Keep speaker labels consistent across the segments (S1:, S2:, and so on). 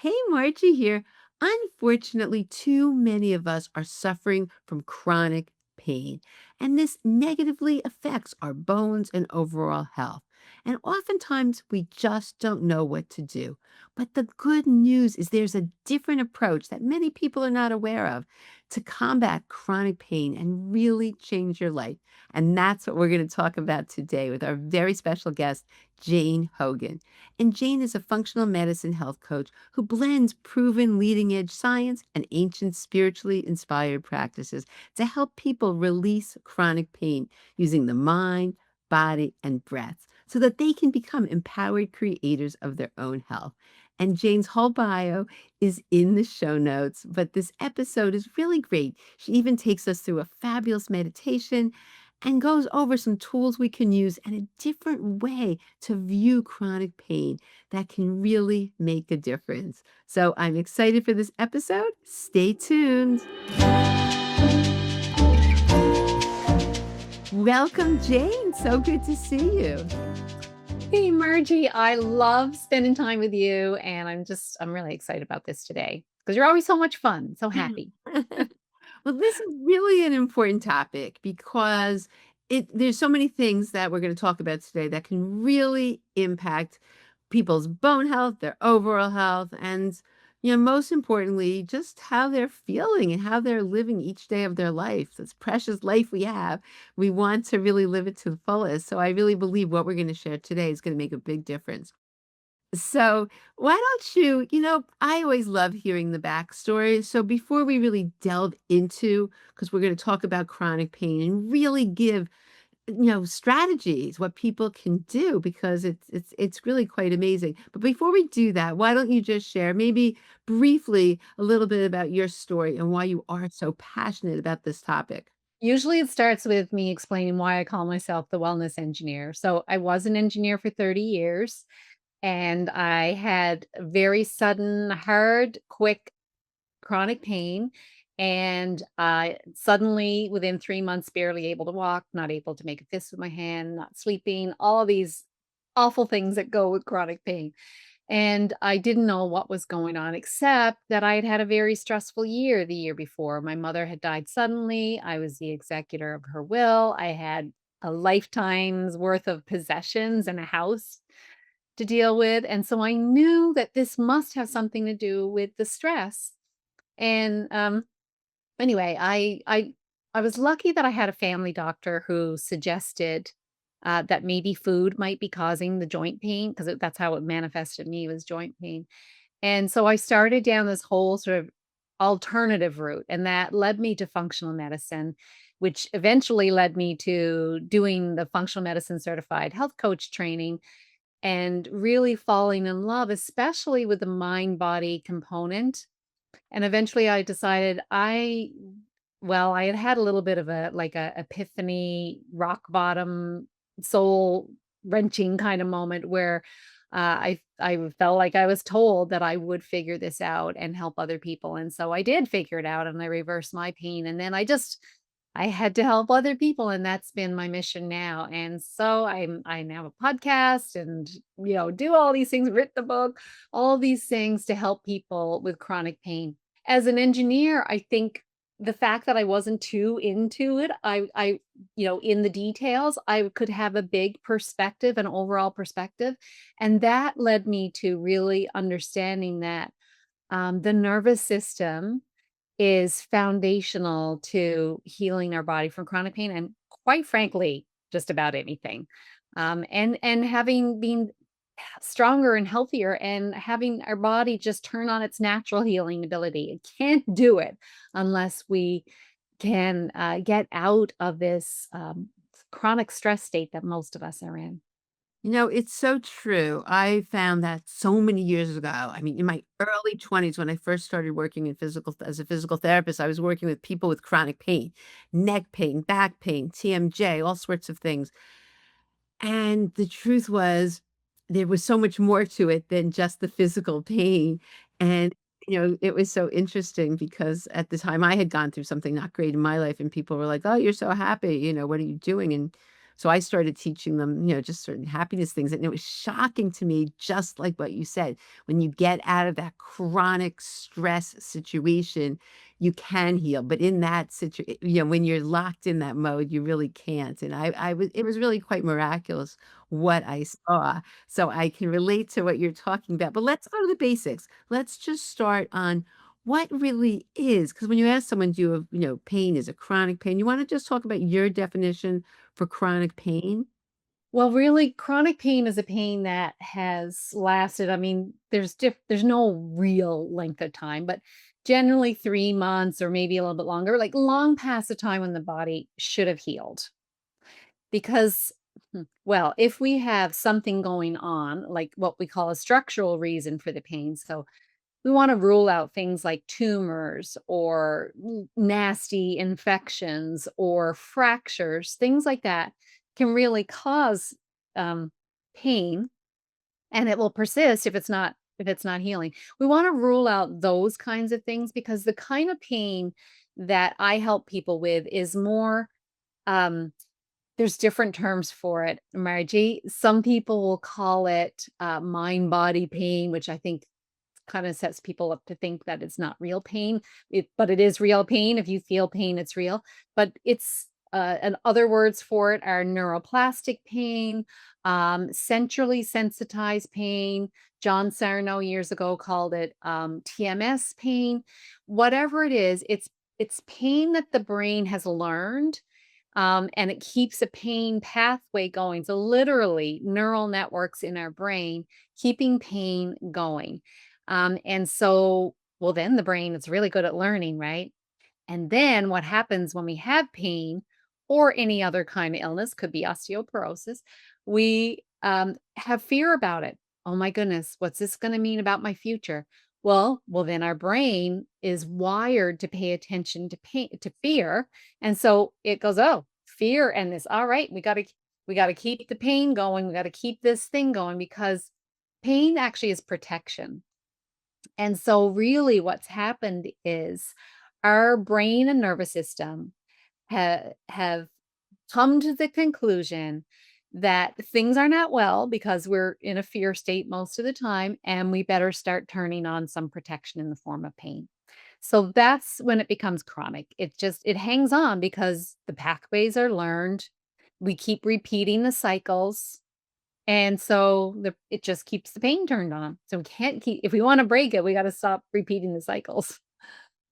S1: Hey, Margie here. Unfortunately, too many of us are suffering from chronic pain, and this negatively affects our bones and overall health. And oftentimes, we just don't know what to do. But the good news is there's a different approach that many people are not aware of to combat chronic pain and really change your life. And that's what we're going to talk about today with our very special guest, Jane Hogan. And Jane is a functional medicine health coach who blends proven leading edge science and ancient spiritually inspired practices to help people release chronic pain using the mind, body, and breath so that they can become empowered creators of their own health. And Jane's whole bio is in the show notes, but this episode is really great. She even takes us through a fabulous meditation and goes over some tools we can use and a different way to view chronic pain that can really make a difference. So I'm excited for this episode. Stay tuned. Welcome, Jane. So good to see you.
S2: Hey, Margie, I love spending time with you, and I'm really excited about this today because you're always so much fun, so happy.
S1: Well, this is really an important topic because there's so many things that we're going to talk about today that can really impact people's bone health, their overall health, and most importantly, just how they're feeling and how they're living each day of their life. This precious life we have, we want to really live it to the fullest. So I really believe what we're going to share today is going to make a big difference. So, why don't I always love hearing the backstory. So, before we really delve into, because we're going to talk about chronic pain and really give, strategies, what people can do, because it's really quite amazing. But before we do that, why don't you just share maybe briefly a little bit about your story and why you are so passionate about this topic?
S2: Usually it starts with me explaining why I call myself the wellness engineer. So I was an engineer for 30 years, and I had very sudden, hard, quick chronic pain. And suddenly, within 3 months, barely able to walk, not able to make a fist with my hand, not sleeping, all of these awful things that go with chronic pain. And I didn't know what was going on, except that I had had a very stressful year the year before. My mother had died suddenly. I was the executor of her will. I had a lifetime's worth of possessions and a house to deal with. And so I knew that this must have something to do with the stress. And anyway, I was lucky that I had a family doctor who suggested that maybe food might be causing the joint pain because that's how it manifested me was joint pain. And so I started down this whole sort of alternative route, and that led me to functional medicine, which eventually led me to doing the functional medicine certified health coach training and really falling in love, especially with the mind body component. And eventually I decided I had had a little bit of a epiphany, rock bottom, soul wrenching kind of moment where I felt like I was told that I would figure this out and help other people. And so I did figure it out and I reversed my pain. And then I had to help other people, and that's been my mission now. And so I now have a podcast and do all these things, written a book, all these things to help people with chronic pain. As an engineer, I think the fact that I wasn't too into it, in the details, I could have a big perspective, an overall perspective. And that led me to really understanding that the nervous system is foundational to healing our body from chronic pain and quite frankly, just about anything. And having been stronger and healthier and having our body just turn on its natural healing ability. It can't do it unless we can get out of this chronic stress state that most of us are in.
S1: It's so true. I found that so many years ago. I mean, in my early 20s, when I first started working in as a physical therapist, I was working with people with chronic pain, neck pain, back pain, TMJ, all sorts of things. And the truth was, there was so much more to it than just the physical pain. And, it was so interesting because at the time I had gone through something not great in my life, and people were like, "Oh, you're so happy. What are you doing?" So I started teaching them, just certain happiness things. And it was shocking to me, just like what you said, when you get out of that chronic stress situation, you can heal. But in that situation, when you're locked in that mode, you really can't. And it was really quite miraculous what I saw. So I can relate to what you're talking about. But let's go to the basics. Let's just start on what really is, because when you ask someone, do you have, pain is a chronic pain, you want to just talk about your definition for chronic pain?
S2: Well, really, chronic pain is a pain that has lasted. I mean, there's no real length of time, but generally 3 months or maybe a little bit longer, like long past the time when the body should have healed. Because, well, if we have something going on, like what we call a structural reason for the pain, so we want to rule out things like tumors or nasty infections or fractures, things like that can really cause um, pain, and it will persist if it's not healing. We want to rule out those kinds of things because the kind of pain that I help people with is more. Um, there's different terms for it, Margie. Some people will call it mind body pain, which I think kind of sets people up to think that it's not real pain. But it is real pain. If you feel pain, it's real. But it's and other words for it are neuroplastic pain, centrally sensitized pain. John Sarno years ago called it TMS pain. Whatever it is, it's pain that the brain has learned, and it keeps a pain pathway going. So literally neural networks in our brain keeping pain going. And so, well, then the brain is really good at learning, right? And then what happens when we have pain or any other kind of illness, could be osteoporosis, we have fear about it. Oh my goodness, what's this going to mean about my future? Well, then our brain is wired to pay attention to pain, to fear, and so it goes, oh, fear and this. All right, we got to keep the pain going. We got to keep this thing going because pain actually is protection. And so, really, what's happened is our brain and nervous system have come to the conclusion that things are not well because we're in a fear state most of the time, and we better start turning on some protection in the form of pain. So that's when it becomes chronic. It hangs on because the pathways are learned. We keep repeating the cycles, and so it just keeps the pain turned on. So we can't keep if we wanna break it, we gotta stop repeating the cycles.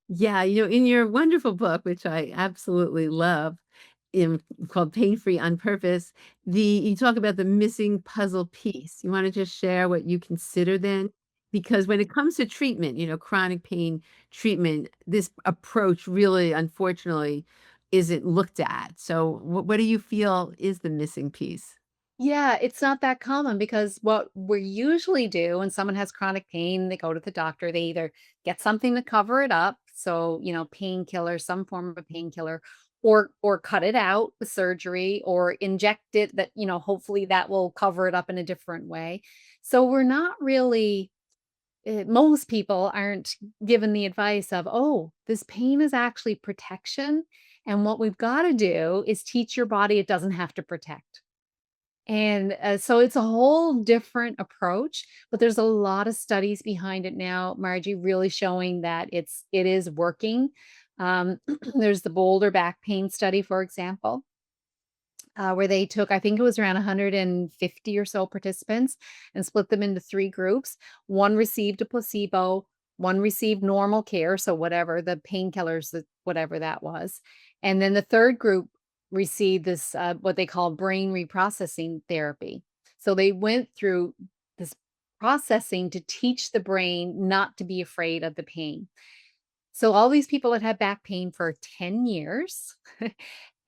S1: Yeah, in your wonderful book, which I absolutely love, called Pain Free on Purpose, you talk about the missing puzzle piece. You want to just share what you consider then? Because when it comes to treatment, chronic pain treatment, this approach really, unfortunately, isn't looked at. So, what do you feel is the missing piece?
S2: Yeah, it's not that common because what we usually do when someone has chronic pain, they go to the doctor, they either get something to cover it up, so, painkiller, some form of a painkiller, or cut it out with surgery or inject it that, hopefully that will cover it up in a different way. So we're not really most people aren't given the advice of, "Oh, this pain is actually protection, and what we've gotta do is teach your body it doesn't have to protect." And, so it's a whole different approach, but there's a lot of studies behind it now, Margie, really showing that it is working. There's the Boulder back pain study, for example, where they took, I think it was around 150 or so participants and split them into 3 groups. One received a placebo, one received normal care, so whatever the painkillers, that whatever that was. And then the 3rd group received this, what they call brain reprocessing therapy. So they went through this processing to teach the brain not to be afraid of the pain. So all these people had had back pain for 10 years.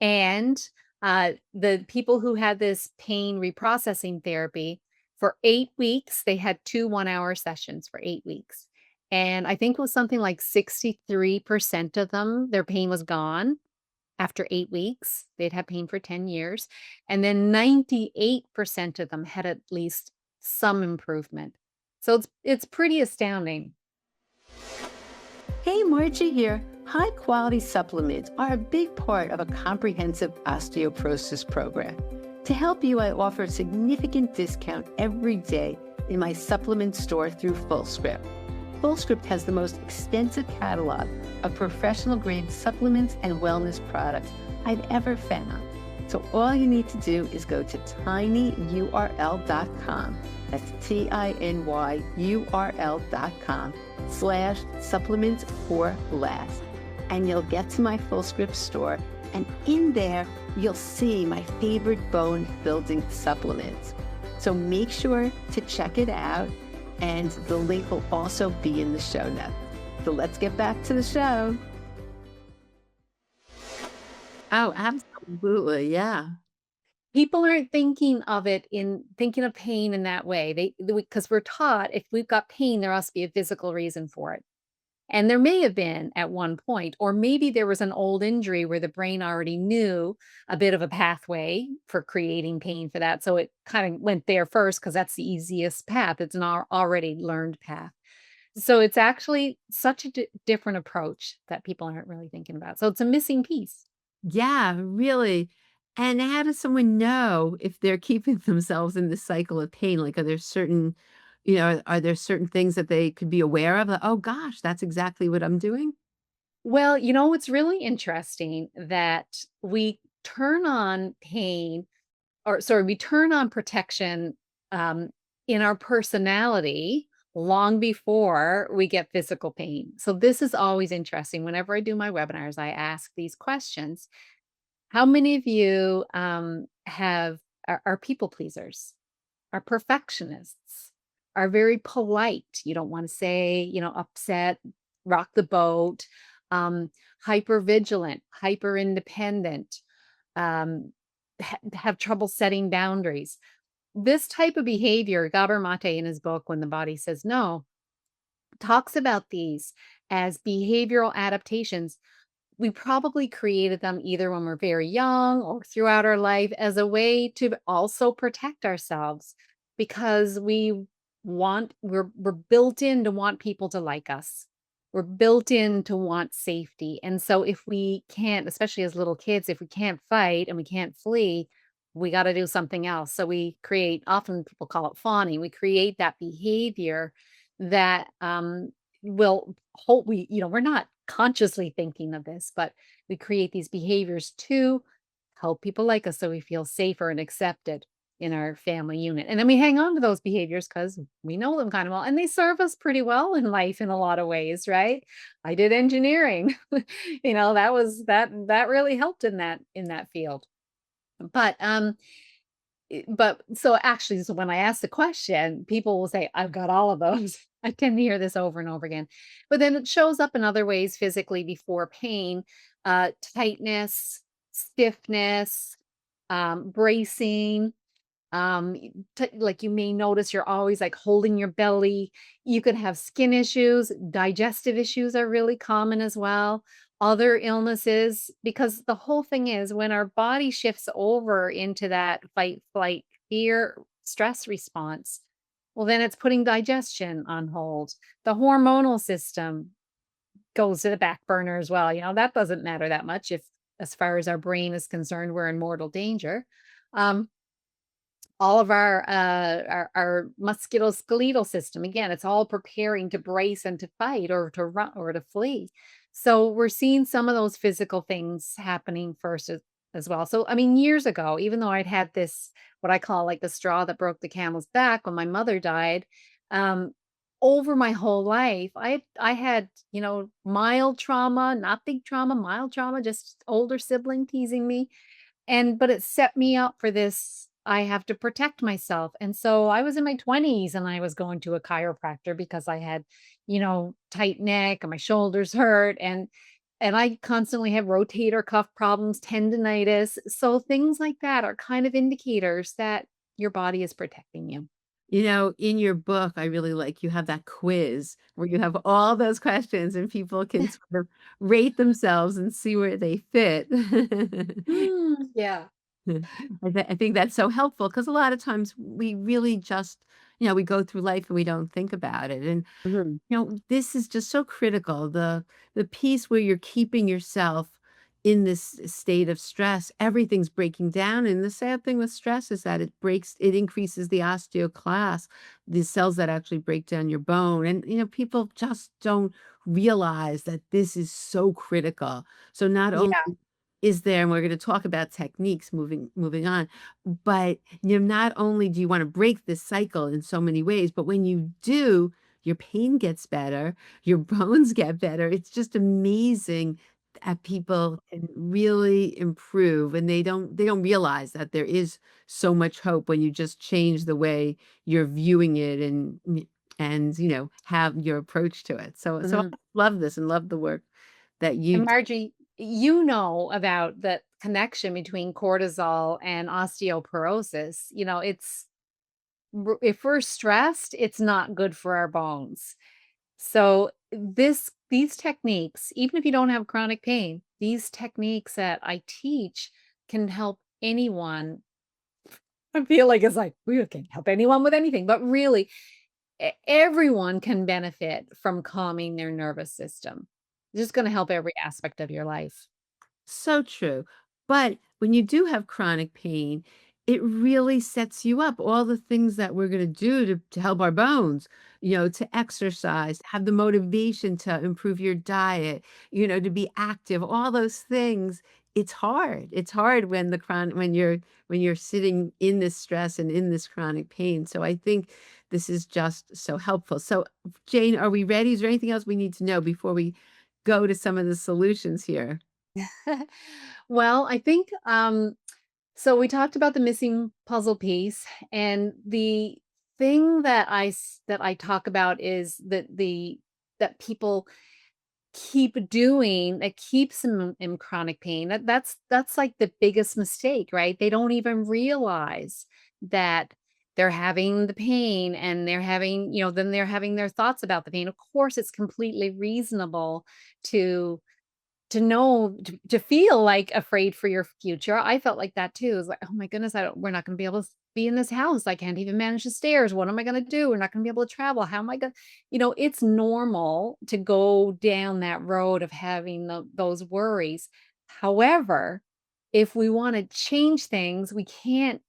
S2: And the people who had this pain reprocessing therapy for 8 weeks, they had 2 1-hour sessions for 8 weeks. And I think it was something like 63% of them, their pain was gone after 8 weeks. They'd had pain for 10 years. And then 98% of them had at least some improvement. So it's pretty astounding.
S3: Hey, Margie here. High quality supplements are a big part of a comprehensive osteoporosis program. To help you, I offer a significant discount every day in my supplement store through FullScript. FullScript has the most extensive catalog of professional grade supplements and wellness products I've ever found. So all you need to do is go to tinyurl.com. That's tinyurl.com/supplements for less. And you'll get to my FullScript store. And in there, you'll see my favorite bone building supplements. So make sure to check it out. And the link will also be in the show notes. So let's get back to the show.
S1: Oh, absolutely. Yeah.
S2: People aren't thinking of pain in that way. Because we're taught if we've got pain, there must be a physical reason for it. And there may have been at one point, or maybe there was an old injury where the brain already knew a bit of a pathway for creating pain for that. So it kind of went there first because that's the easiest path. It's an already learned path. So it's actually such a different approach that people aren't really thinking about. So it's a missing piece.
S1: Yeah, really. And how does someone know if they're keeping themselves in this cycle of pain? Like, are there certain, are there certain things that they could be aware of? Like, oh gosh, that's exactly what I'm doing.
S2: Well, it's really interesting that we turn on pain or sorry, we turn on protection um, in our personality long before we get physical pain. So this is always interesting. Whenever I do my webinars, I ask these questions. How many of you are people pleasers, are perfectionists, are very polite? You don't want to say, upset, rock the boat, um, hyper vigilant, hyper independent, um, have trouble setting boundaries. This type of behavior, Gabor Mate in his book, When the Body Says No, talks about these as behavioral adaptations. We probably created them either when we're very young or throughout our life as a way to also protect ourselves because we're built in to want people to like us. We're built in to want safety. And so if we can't, especially as little kids, if we can't fight and we can't flee, we got to do something else. So we create, often people call it fawning. We create that behavior that will hold we're not consciously thinking of this, but we create these behaviors to help people like us so we feel safer and accepted in our family unit. And then we hang on to those behaviors because we know them kind of well and they serve us pretty well in life in a lot of ways, right? I did engineering. That really helped in that field. But so actually, so when I ask the question, people will say, I've got all of those. I tend to hear this over and over again. But then it shows up in other ways physically before pain, tightness, stiffness, bracing, like you may notice you're always like holding your belly. You could have skin issues, digestive issues are really common as well. Other illnesses, because the whole thing is when our body shifts over into that fight, flight, fear, stress response, well, then it's putting digestion on hold. The hormonal system goes to the back burner as well. That doesn't matter that much if, as far as our brain is concerned, we're in mortal danger. Um, all of our musculoskeletal system, again, it's all preparing to brace and to fight or to run or to flee. So we're seeing some of those physical things happening first as well. So I mean, years ago, even though I'd had this, what I call like the straw that broke the camel's back when my mother died, um over my whole life I had mild trauma, not big trauma, mild trauma, just older sibling teasing me, but it set me up for this, I have to protect myself, and so I was in my 20s and I was going to a chiropractor because I had, tight neck and my shoulders hurt, and I constantly have rotator cuff problems, tendinitis, so things like that are kind of indicators that your body is protecting you.
S1: In your book, I really like you have that quiz where you have all those questions and people can sort of rate themselves and see where they fit.
S2: Yeah.
S1: I think that's so helpful because a lot of times we really just, we go through life and we don't think about it. And, this is just so critical. The piece where you're keeping yourself in this state of stress, everything's breaking down, and the sad thing with stress is that it increases the osteoclast, the cells that actually break down your bone, and, people just don't realize that this is so critical. So not only
S2: Yeah.
S1: is there, and we're gonna talk about techniques moving on, but, not only do you wanna break this cycle in so many ways, but when you do, your pain gets better, your bones get better. It's just amazing that people can really improve, and they don't realize that there is so much hope when you just change the way you're viewing it and, have your approach to it. So I
S2: Mhm.
S1: love this and love the work that you
S2: And
S1: do.
S2: Margie, you know about the connection between cortisol and osteoporosis. If we're stressed, it's not good for our bones. So these techniques, even if you don't have chronic pain, these techniques that I teach can help anyone. I feel like it's like we can help anyone with anything, but really everyone can benefit from calming their nervous system. It's just going to help every aspect of your life.
S1: So true. But when you do have chronic pain, it really sets you up. All the things that we're going to do to help our bones, to exercise, have the motivation to improve your diet, to be active, all those things. It's hard. It's hard when when you're sitting in this stress and in this chronic pain. So I think this is just so helpful. So Jane, are we ready? Is there anything else we need to know before we go to some of the solutions here?
S2: Well, I think so we talked about the missing puzzle piece, and the thing that I talk about is that people keep doing that keeps them in chronic pain. That's like the biggest mistake, right? They don't even realize that they're having the pain, and then they're having their thoughts about the pain. Of course, it's completely reasonable to to feel, like, afraid for your future. I felt like that too. It's like, "Oh my goodness, I don't we're not gonna be able to be in this house. I can't even manage the stairs. What am I gonna do? We're not gonna be able to travel. How am I gonna" it's normal to go down that road of having those worries. However, if we wanna change things, we can't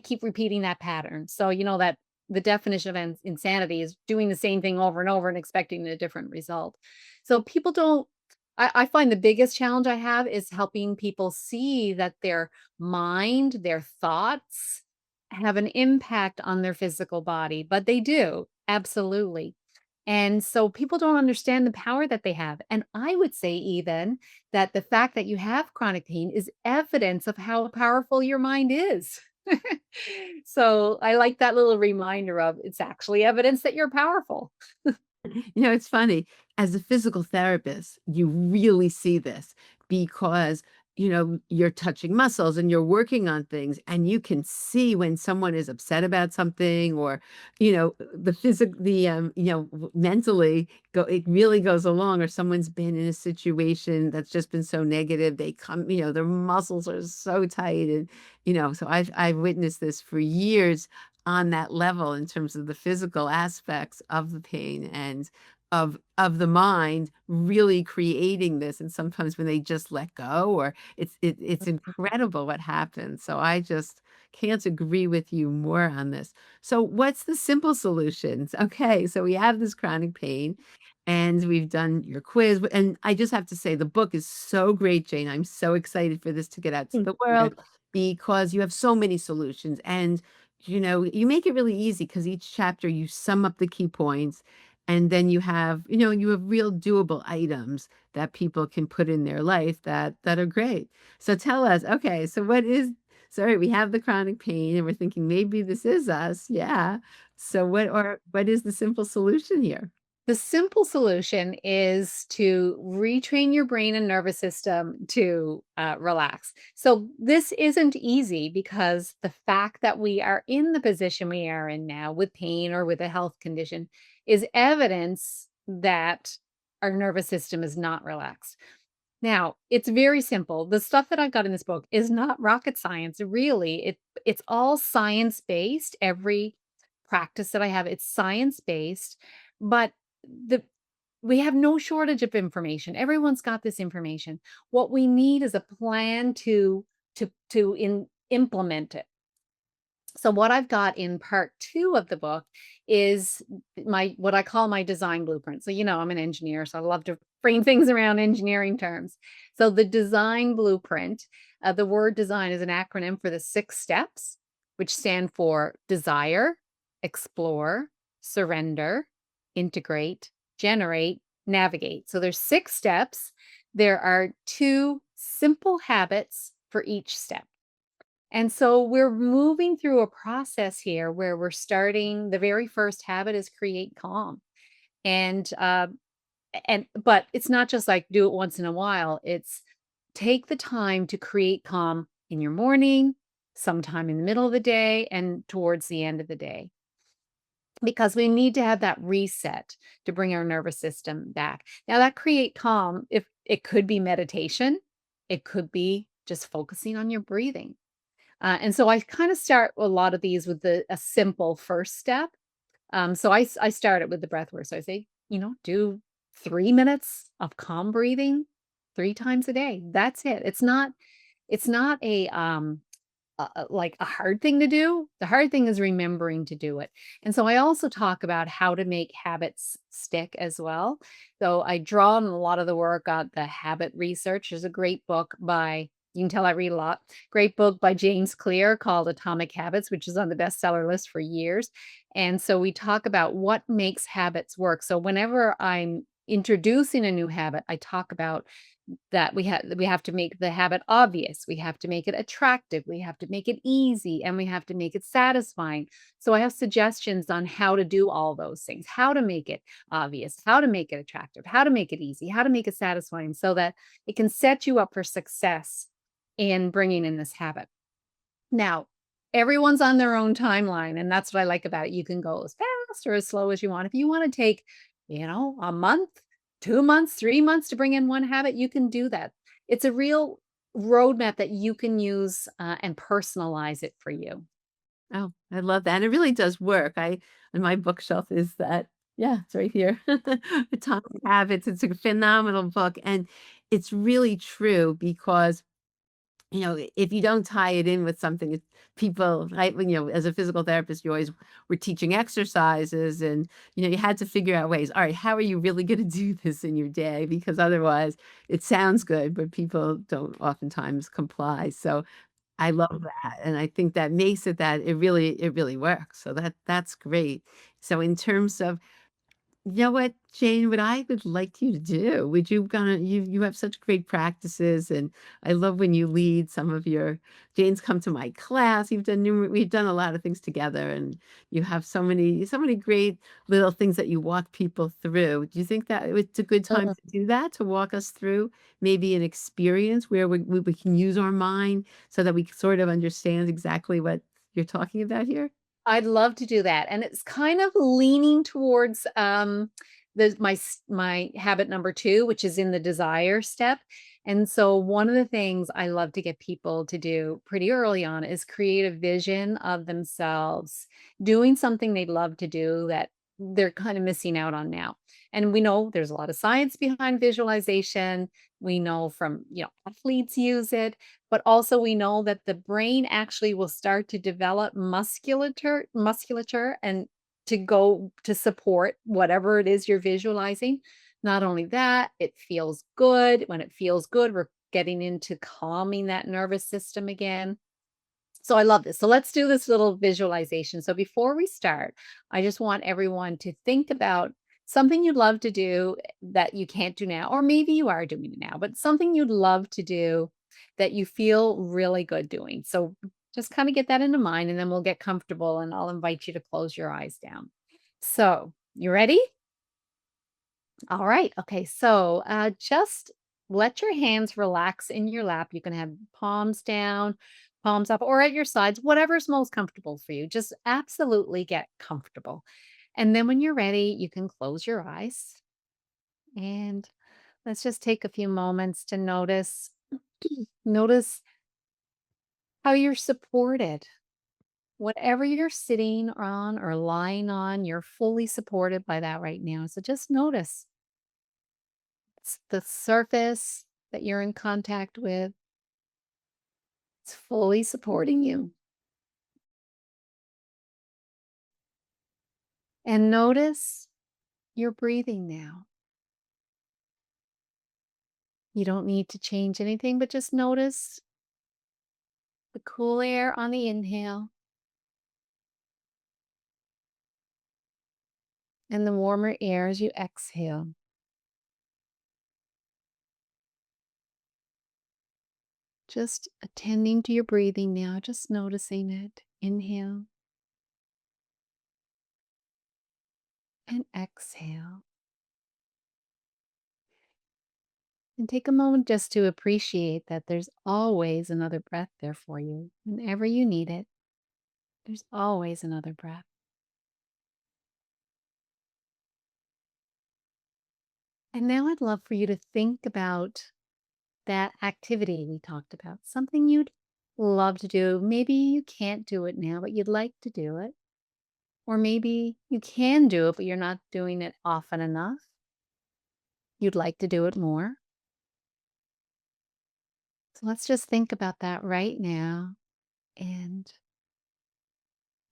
S2: keep repeating that pattern. So, that the definition of insanity is doing the same thing over and over and expecting a different result. So people don't I find the biggest challenge I have is helping people see that their mind, their thoughts have an impact on their physical body, but they do, absolutely. And so people don't understand the power that they have. And I would say even that the fact that you have chronic pain is evidence of how powerful your mind is. So I like that little reminder of it's actually evidence that you're powerful.
S1: It's funny. As a physical therapist, you really see this because, you're touching muscles and you're working on things, and you can see when someone is upset about something or, mentally it really goes along, or someone's been in a situation that's just been so negative. They come, their muscles are so tight. And, so I've witnessed this for years on that level in terms of the physical aspects of the pain and of the mind really creating this. And sometimes when they just let go, or it's incredible what happens. So I just can't agree with you more on this. So what's the simple solutions? Okay, so we have this chronic pain and we've done your quiz, and I just have to say the book is so great, Jane. I'm so excited for this to get out to
S2: Thank
S1: the
S2: you.
S1: world because you have so many solutions, and you make it really easy because each chapter you sum up the key points, and then you have real doable items that people can put in their life that are great. So tell us, okay, so sorry, we have the chronic pain and we're thinking maybe this is us. Yeah. So what is the simple solution here?
S2: The simple solution is to retrain your brain and nervous system to relax. So, this isn't easy because the fact that we are in the position we are in now with pain or with a health condition is evidence that our nervous system is not relaxed. Now, it's very simple. The stuff that I've got in this book is not rocket science, really. It's all science-based. Every practice that I have, it's science-based, but the We have no shortage of information. Everyone's got this information. What we need is a plan to implement it. So what I've got in part 2 of the book is my what I call my design blueprint. So, I'm an engineer, so I love to frame things around engineering terms. So the design blueprint, the word design is an acronym for the 6 steps, which stand for desire, explore, surrender, integrate, generate, navigate. So there's 6 steps. There are 2 simple habits for each step. And so we're moving through a process here where we're starting the very first habit is create calm. And but it's not just like do it once in a while. It's take the time to create calm in your morning, sometime in the middle of the day, and towards the end of the day. Because we need to have that reset to bring our nervous system back. Now that create calm, if it could be meditation, it could be just focusing on your breathing. And so I kind of start a lot of these with a simple first step. So I start it with the breath work. So I say, do 3 minutes of calm breathing 3 times a day. That's it. It's not like a hard thing to do. The hard thing is remembering to do it. And so I also talk about how to make habits stick as well. So I draw on a lot of the work on the habit research. There's a great book by you can tell I read a lot. Great book by James Clear called Atomic Habits, which is on the bestseller list for years. And so we talk about what makes habits work. So whenever I'm introducing a new habit, I talk about that we have to make the habit obvious, we have to make it attractive, we have to make it easy, and we have to make it satisfying. So I have suggestions on how to do all those things, how to make it obvious, how to make it attractive, how to make it easy, how to make it satisfying so that it can set you up for success in bringing in this habit. Now, everyone's on their own timeline, and that's what I like about it. You can go as fast or as slow as you want. If you want to take, a month, 2 months, 3 months to bring in one habit, you can do that. It's a real roadmap that you can use and personalize it for you.
S1: Oh, I love that, and it really does work. I on my bookshelf is that yeah, it's right here. Atomic Habits, it's a phenomenal book, and it's really true because if you don't tie it in with something, people, right, as a physical therapist, you always were teaching exercises and, you had to figure out ways. All right, how are you really going to do this in your day? Because otherwise it sounds good, but people don't oftentimes comply. So I love that. And I think that makes it that it really works. So that's great. So in terms of you know what, Jane, what I would like you to do, would you gonna you have such great practices and I love when you lead some of your Jane's come to my class. We've done a lot of things together and you have so many great little things that you walk people through. Do you think that it's a good time to do that, to walk us through maybe an experience where we can use our mind so that we sort of understand exactly what you're talking about here?
S2: I'd love to do that, and it's kind of leaning towards, my habit number 2, which is in the desire step, and so one of the things I love to get people to do pretty early on is create a vision of themselves doing something they'd love to do that they're kinda missing out on now, and we know there's a lot of science behind visualization. We know from, athletes use it, but also we know that the brain actually will start to develop musculature and to go to support whatever it is you're visualizing. Not only that, it feels good. When it feels good, we're getting into calming that nervous system again. So I love this. So let's do this little visualization. So before we start, I just want everyone to think about something you'd love to do that you can't do now, or maybe you are doing it now, but something you'd love to do that you feel really good doing. So just kind of get that into mind and then we'll get comfortable and I'll invite you to close your eyes down. So, you ready? All right. Okay. So just let your hands relax in your lap. You can have palms down, palms up, or at your sides, whatever's most comfortable for you. Just absolutely get comfortable. And then when you're ready, you can close your eyes. And let's just take a few moments to notice how you're supported. Whatever you're sitting on or lying on, you're fully supported by that right now. So just notice. The surface that you're in contact with is fully supporting you. And notice your breathing now. You don't need to change anything, but just notice the cool air on the inhale and the warmer air as you exhale. Just attending to your breathing now, just noticing it. Inhale and exhale. And take a moment just to appreciate that there's always another breath there for you. Whenever you need it, there's always another breath. And now I'd love for you to think about that activity we talked about, something you'd love to do. Maybe you can't do it now, but you'd like to do it. Or maybe you can do it, but you're not doing it often enough. You'd like to do it more. So let's just think about that right now and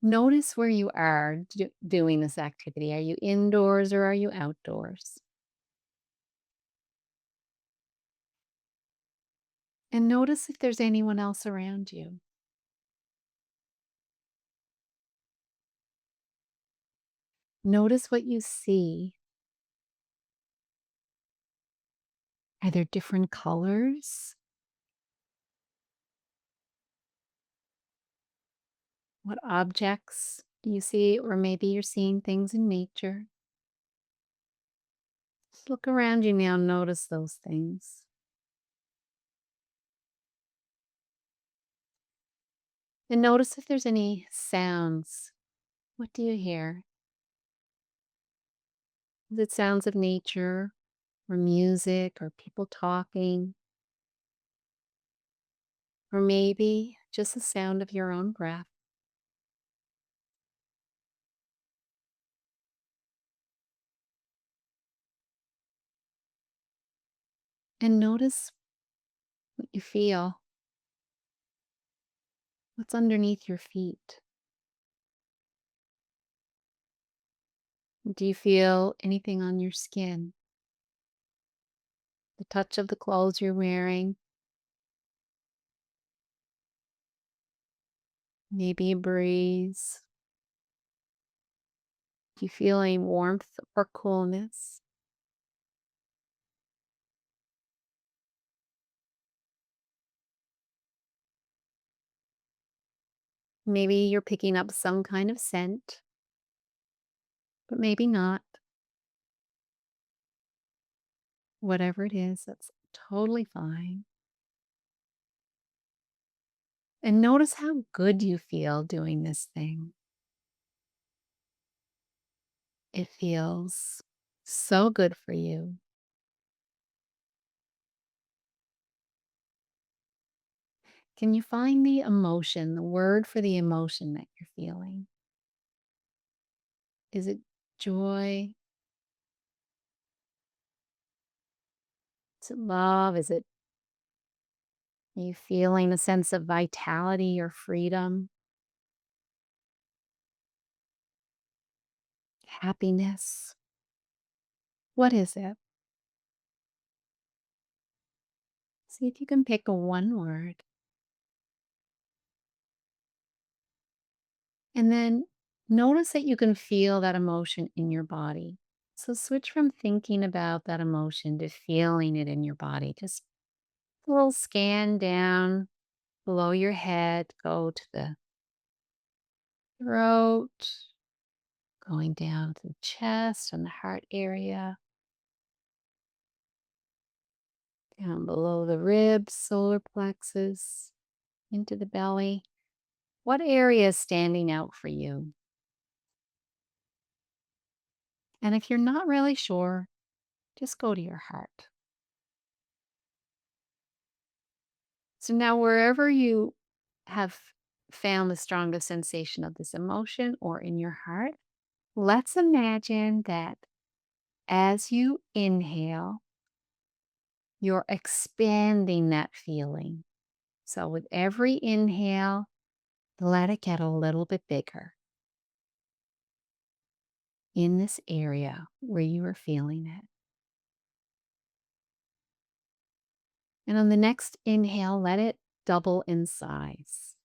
S2: notice where you are doing this activity. Are you indoors or are you outdoors? And notice if there's anyone else around you. Notice what you see. Are there different colors? What objects do you see? Or maybe you're seeing things in nature. Just look around you now, notice those things. And notice if there's any sounds. What do you hear? Is it sounds of nature or music or people talking? Or maybe just the sound of your own breath? And notice what you feel. What's underneath your feet? Do you feel anything on your skin? The touch of the clothes you're wearing? Maybe a breeze? Do you feel any warmth or coolness? Maybe you're picking up some kind of scent, but maybe not. Whatever it is, that's totally fine. And notice how good you feel doing this thing. It feels so good for you. Can you find the emotion, the word for the emotion that you're feeling? Is it joy? Is it love? Is it are you feeling a sense of vitality or freedom? Happiness? What is it? See if you can pick a one word. And then notice that you can feel that emotion in your body. So switch from thinking about that emotion to feeling it in your body. Just a little scan down below your head, go to the throat, going down to the chest and the heart area, down below the ribs, solar plexus, into the belly. What area is standing out for you? And if you're not really sure, just go to your heart. So now, wherever you have found the strongest sensation of this emotion or in your heart, let's imagine that as you inhale, You're expanding that feeling. So with every inhale, let it get a little bit bigger in this area where you are feeling it. And on the next inhale, let it double in size.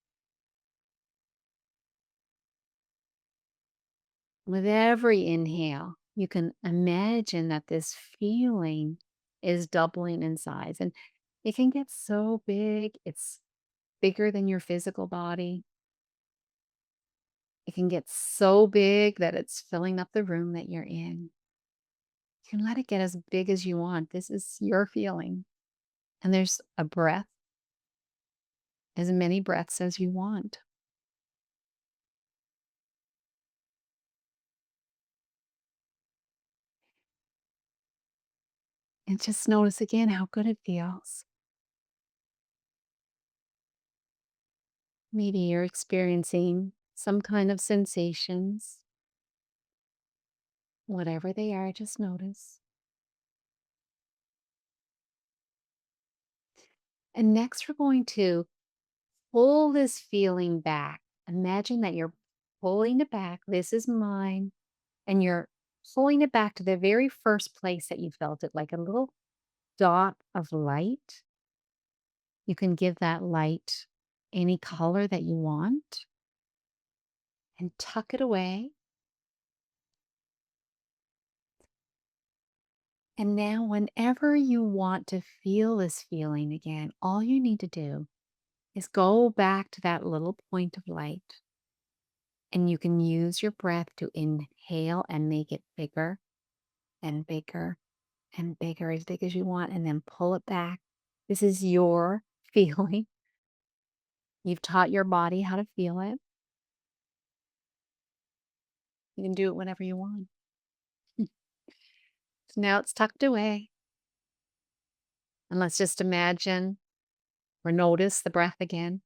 S2: With every inhale, you can imagine that this feeling is doubling in size. And it can get so big, it's bigger than your physical body. It can get so big that it's filling up the room that you're in. You can let it get as big as you want. This is your feeling. And there's a breath, as many breaths as you want. And just notice again how good it feels. Maybe you're experiencing some kind of sensations, whatever they are, just notice. And next, we're going to pull this feeling back. Imagine that you're pulling it back. This is mine. And you're pulling it back to the very first place that you felt it, like a little dot of light. You can give that light any color that you want and tuck it away. And now, whenever you want to feel this feeling again, all you need to do is go back to that little point of light. And you can use your breath to inhale and make it bigger and bigger and bigger, as big as you want, and then pull it back. This is your feeling. You've taught your body how to feel it. You can do it whenever you want. So now it's tucked away. And let's just imagine or notice the breath again.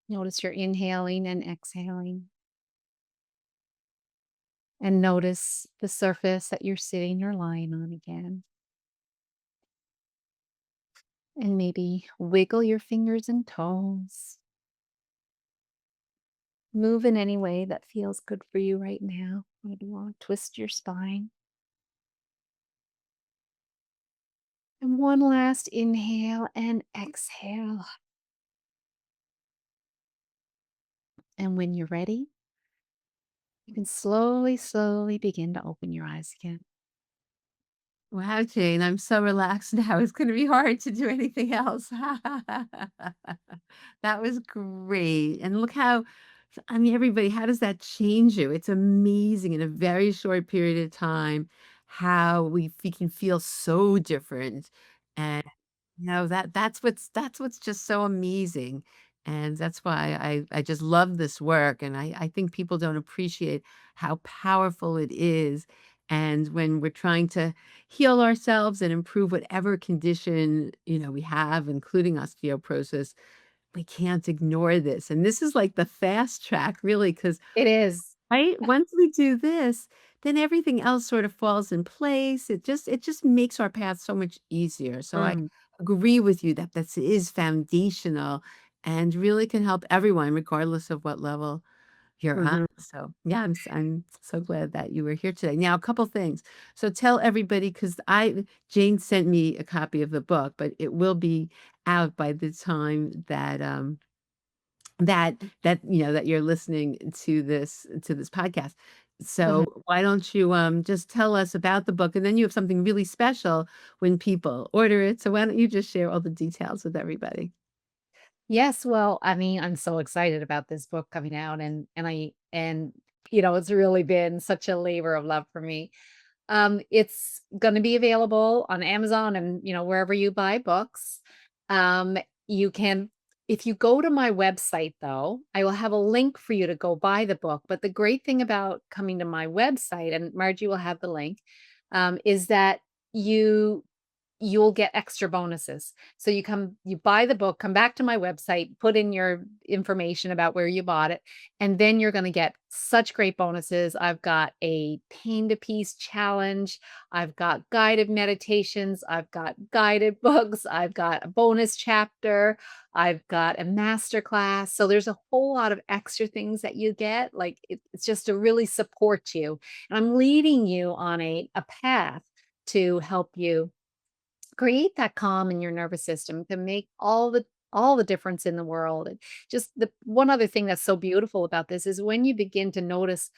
S2: Notice you're inhaling and exhaling. And notice the surface that you're sitting or lying on again. And maybe wiggle your fingers and toes. Move in any way that feels good for you right now. Maybe you want to twist your spine. And one last inhale and exhale. And when you're ready, you can slowly, slowly begin to open your eyes again.
S1: Wow, Jane, I'm so relaxed now. It's going to be hard to do anything else. That was great. And look how, I mean, everybody, how does that change you? It's amazing in a very short period of time how we can feel so different. And that's what's just so amazing, and that's why I just love this work, and I think people don't appreciate how powerful it is, and when we're trying to heal ourselves and improve whatever condition, we have, including osteoporosis, we can't ignore this, and this is like the fast track really, because
S2: It is.
S1: right? Once we do this, then everything else sort of falls in place. It just makes our path so much easier. So I
S2: Mm,
S1: agree with you that this is foundational and really can help everyone regardless of what level you're on.
S2: mhm.
S1: So, yeah, I'm so glad that you were here today. Now, a couple things. So tell everybody because I Jane sent me a copy of the book, but it will be out by the time that you're listening to this podcast.
S2: Mhm.
S1: So why don't you just tell us about the book, and then you have something really special when people order it. So why don't you just share all the details with everybody?
S2: Yes, well, I mean, I'm so excited about this book coming out and it's really been such a labor of love for me. It's gonna be available on Amazon and, wherever you buy books. Um, you can if you go to my website though, I will have a link for you to go buy the book, but the great thing about coming to my website, and Margie will have the link, is that you you'll get extra bonuses. So you buy the book, come back to my website, put in your information about where you bought it, and then you're going to get such great bonuses. I've got a pain to peace challenge. I've got guided meditations. I've got guided books. I've got a bonus chapter. I've got a master class. So there's a whole lot of extra things that you get. Like it's just to really support you. And I'm leading you on a path to help you create that calm in your nervous system to make all the difference in the world. And just the one other thing that's so beautiful about this is when you begin to notice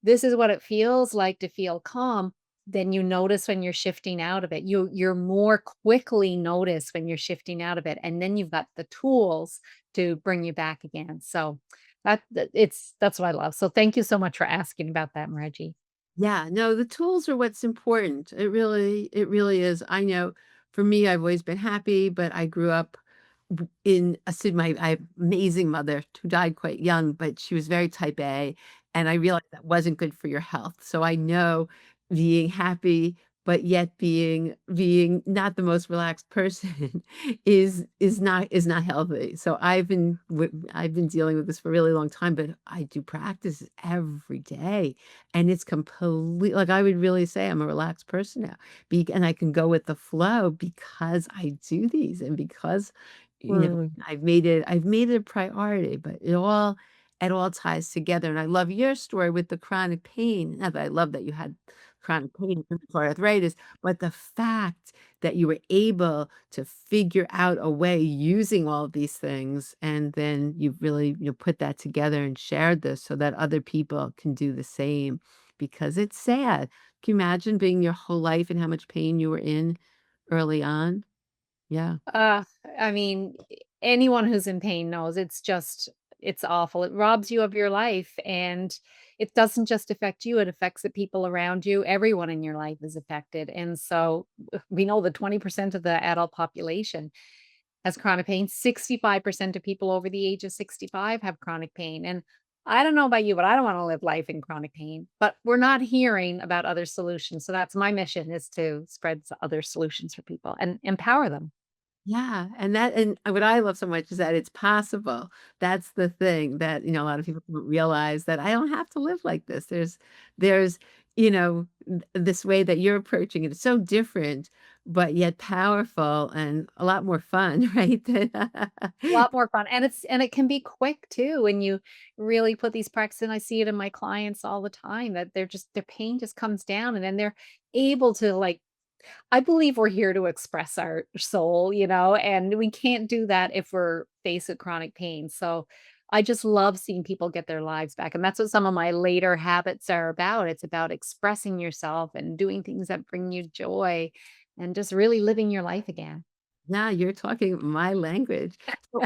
S2: this is what it feels like to feel calm, then you notice when you're shifting out of it. You're more quickly notice when you're shifting out of it. And then you've got the tools to bring you back again. So that's what I love. So thank you so much for asking about that, Margie.
S1: Yeah, no, the tools are what's important. It really is. I know for me, I've always been happy, but I grew up in a city. I have amazing mother who died quite young, but she was very type A, and I realized that wasn't good for your health. So I know being happy, but yet being not the most relaxed person is not healthy. So I've been dealing with this for a really long time, but I do practice every day, and it's complete. Like I would really say, I'm a relaxed person now, and I can go with the flow because I do these, and because you know,
S2: Mm.
S1: I've made it a priority, but it all ties together, and I love your story with the chronic pain. Not that I love that you had chronic pain for arthritis, but the fact that you were able to figure out a way using all of these things, and then you really, put that together and shared this so that other people can do the same, because it's sad. Can you imagine being your whole life and how much pain you were in early on? Yeah.
S2: Uh, I mean, anyone who's in pain knows it's awful. It robs you of your life and it doesn't just affect you, it affects the people around you. Everyone in your life is affected. And so we know that 20% of the adult population has chronic pain. 65% of people over the age of 65 have chronic pain. And I don't know about you, but I don't want to live life in chronic pain. But we're not hearing about other solutions. So that's my mission is to spread other solutions for people and empower them.
S1: Yeah, and what I love so much is that it's possible. That's the thing that, a lot of people don't realize, that I don't have to live like this. There's, this way that you're approaching it. It's so different, but yet powerful and a lot more fun, right?
S2: A lot more fun, and it can be quick too when you really put these practices and I see it in my clients all the time that their pain just comes down and then they're able to, like, I believe we're here to express our soul, and we can't do that if we're faced with chronic pain. So I just love seeing people get their lives back. And that's what some of my later habits are about. It's about expressing yourself and doing things that bring you joy and just really living your life again.
S1: Now you're talking my language. So,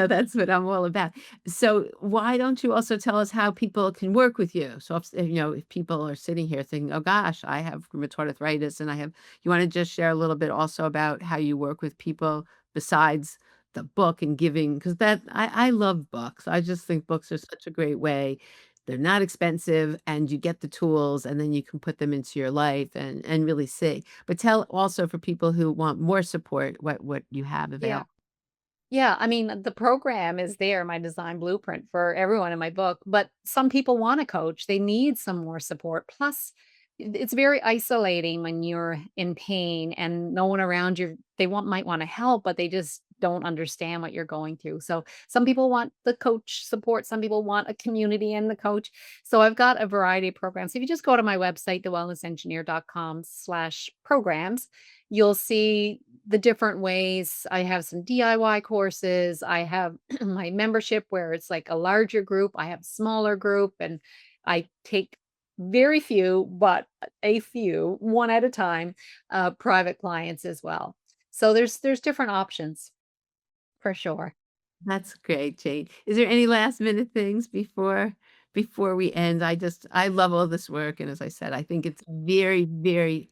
S1: that's what I'm all about. So why don't you also tell us how people can work with you? So if people are sitting here thinking, "Oh gosh, I have rheumatoid arthritis," and you want to just share a little bit also about how you work with people besides the book and giving, because I love books. I just think books are such a great way. They're not expensive, and you get the tools, and then you can put them into your life and really see. But tell also, for people who want more support, what you have
S2: Yeah.
S1: available.
S2: Yeah, I mean, the program is there, my design blueprint for everyone in my book, but some people want a coach. They need some more support. Plus, it's very isolating when you're in pain and no one around you. Might want to help, but they just don't understand what you're going through. So some people want the coach support, some people want a community and the coach. So I've got a variety of programs. If you just go to my website, thewellnessengineer.com/programs, you'll see the different ways. I have some DIY courses. I have my membership where it's like a larger group. I have a smaller group and I take very few, but a few, one at a time, private clients as well. So there's different options for sure.
S1: That's great, Jane. Is there any last minute things before we end? I love all this work, and as I said, I think it's very, very,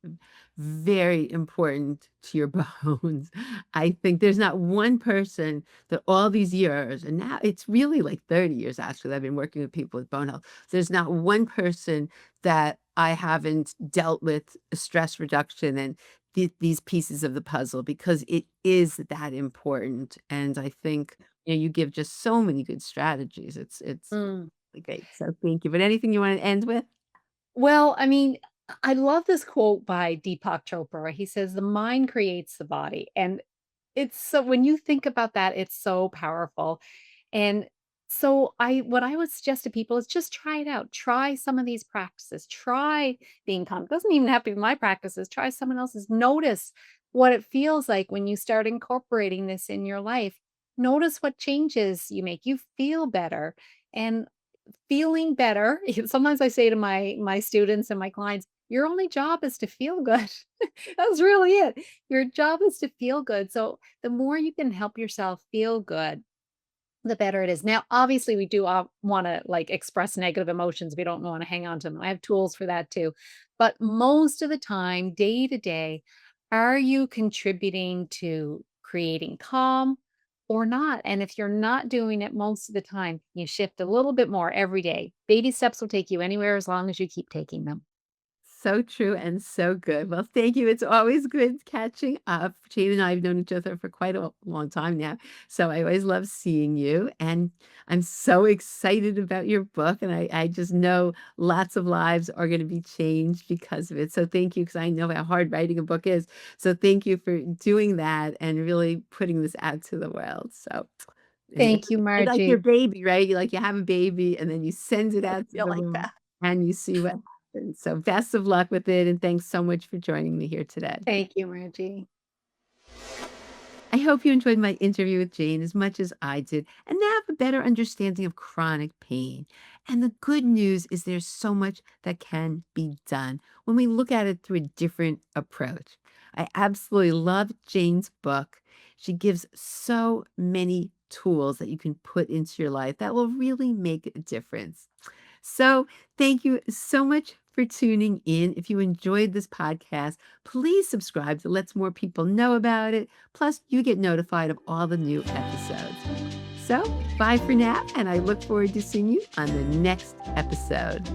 S1: very important to your bones. I think there's not one person that all these years, and now it's really like 30 years actually, that I've been working with people with bone health. There's not one person that I haven't dealt with stress reduction these pieces of the puzzle because it is that important. And I think, you give just so many good strategies. It's
S2: Mm.
S1: really great. So thank you. But anything you want to end with?
S2: Well, I mean, I love this quote by Deepak Chopra. He says, "The mind creates the body." And it's so when you think about that, it's so powerful. And so what I would suggest to people is just try it out. Try some of these practices. Try being calm. It doesn't even have to be my practices. Try someone else's. Notice what it feels like when you start incorporating this in your life. Notice what changes you make. You feel better. And feeling better, sometimes I say to my students and my clients, your only job is to feel good. That's really it. Your job is to feel good. So the more you can help yourself feel good, the better it is. Now, obviously, we do want to like express negative emotions. We don't want to hang on to them. I have tools for that too. But most of the time, day to day, are you contributing to creating calm or not? And if you're not doing it most of the time, you shift a little bit more every day. Baby steps will take you anywhere as long as you keep taking them.
S1: So true and so good. Well, thank you. It's always good catching up. Jane and I have known each other for quite a long time now. So I always love seeing you. And I'm so excited about your book. And I just know lots of lives are going to be changed because of it. So thank you, because I know how hard writing a book is. So thank you for doing that and really putting this out to the world. So
S2: Thank you,
S1: it's like your
S2: Margie.
S1: baby, right? You have a baby and then you send it
S3: I
S1: out to
S3: feel
S1: the
S3: like
S1: world
S3: that.
S1: and you see what happens. So best of luck with it, and thanks so much for joining me here today.
S2: Thank you, Margie.
S1: I hope you enjoyed my interview with Jane as much as I did and now have a better understanding of chronic pain. And the good news is there's so much that can be done when we look at it through a different approach. I absolutely love Jane's book. She gives so many tools that you can put into your life that will really make a difference. So, thank you so much for tuning in. If you enjoyed this podcast, please subscribe to let more people know about it. Plus, you get notified of all the new episodes. So, bye for now, and I look forward to seeing you on the next episode.